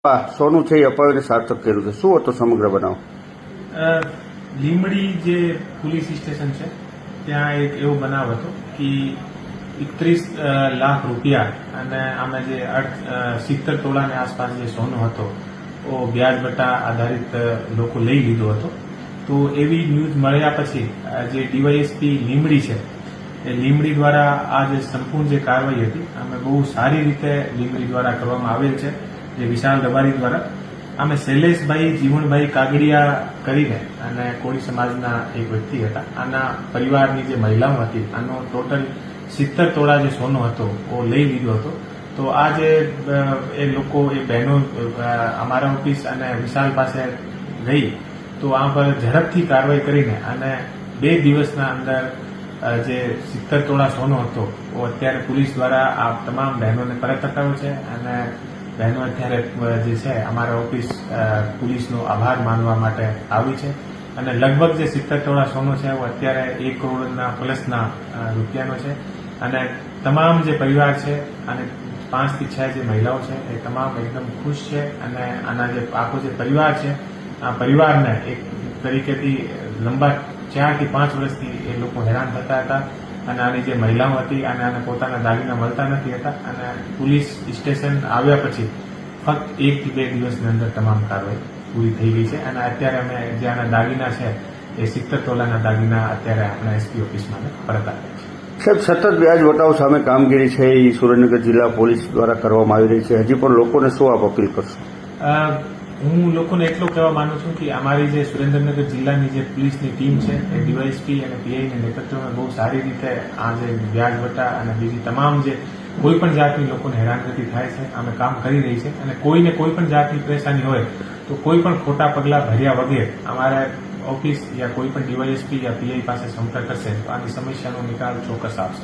સોનું છે એ અપાવીને સાર્થક કર્યું છે. શું હતો સમગ્ર બનાવ? લીંબડી જે પોલીસ સ્ટેશન છે ત્યાં એક એવો બનાવ હતો કે 31 લાખ રૂપિયા અને આમાં જે 70 તોલાની આસપાસ જે સોનું હતો એ વ્યાજ બટા આધારિત લોકો લઈ લીધો હતો. તો એવી ન્યૂઝ મળ્યા પછી જે ડીવાયએસપી લીંબડી છે એ લીંબડી દ્વારા આ જે સંપૂર્ણ જે કાર્યવાહી હતી અમે બહુ સારી રીતે લીંબડી દ્વારા કરવામાં આવેલ છે. જે વિશાલ રબારી દ્વારા અમે શૈલેષભાઈ જીવણભાઈ કાગડિયા કરીને અને કોળી સમાજના એક વ્યક્તિ હતા. આના પરિવારની જે મહિલાઓ હતી આનો ટોટલ 70 તોલા જે સોનો હતો એ લઈ લીધો હતો. તો આ જે એ લોકો એ બહેનો અમારા ઓફિસ અને વિશાલ પાસે ગઈ તો આ પર ઝડપથી કાર્યવાહી કરીને અને 2 દિવસના અંદર જે 70 તોલા સોનો હતો એ અત્યારે પોલીસ દ્વારા આ તમામ બહેનોને પરત અપાવ્યો છે. અને બહેનો અત્યારે જે છે અમારા ઓફિસ પોલીસનો આભાર માનવા માટે આવી છે. અને લગભગ જે 70 તોલા સોનો છે એ અત્યારે 1 કરોડના પ્લસના રૂપિયાનો છે. અને તમામ જે પરિવાર છે અને 5 થી 6 જે મહિલાઓ છે એ તમામ એકદમ ખુશ છે. અને આના જે આખો જે પરિવાર છે આ પરિવારને એક તરીકેથી લંબા 4 થી 5 વર્ષથી એ લોકો હેરાન થતા હતા. અને આની જે મહિલાઓ હતી અને આને પોતાના દાગીના મળતા નથી હતા. અને પોલીસ સ્ટેશન આવ્યા પછી ફક્ત 1 થી 2 દિવસની અંદર તમામ કાર્યવાહી પૂરી થઈ ગઈ છે. અને અત્યારે અમે જે આના દાગીના છે એ 70 તોલાના દાગીના અત્યારે આપણા એસપી ઓફિસમાં પરત આપ્યા છે. સાહેબ, સતત વ્યાજ વટાવ સામે કામગીરી છે એ સુરેન્દ્રનગર જિલ્લા પોલીસ દ્વારા કરવામાં આવી રહી છે. હજી પણ લોકોને શું આપ અપીલ કરશો? હું લોકોને એટલું કહેવા માંગુ છું કે અમારી જે સુરેન્દ્રનગર જિલ્લાની જે પોલીસની ટીમ છે એ ડીવાયએસપી અને પીઆઈના નેતૃત્વમાં બહુ સારી રીતે આ જે વ્યાજ વટા અને બીજી તમામ જે કોઈ પણ જાતની લોકોને હેરાનગતિ થાય છે અમે કામ કરી રહી છે. અને કોઈને કોઈ પણ જાતની પરેશાની હોય તો કોઈ પણ ખોટા પગલાં ભર્યા વગર અમારા ઓફિસ યા કોઈ પણ ડીવાયએસપી યા પીઆઈ પાસે સંપર્ક કરશે તો આની સમસ્યાનો નિકાલ ચોક્કસ આવશે.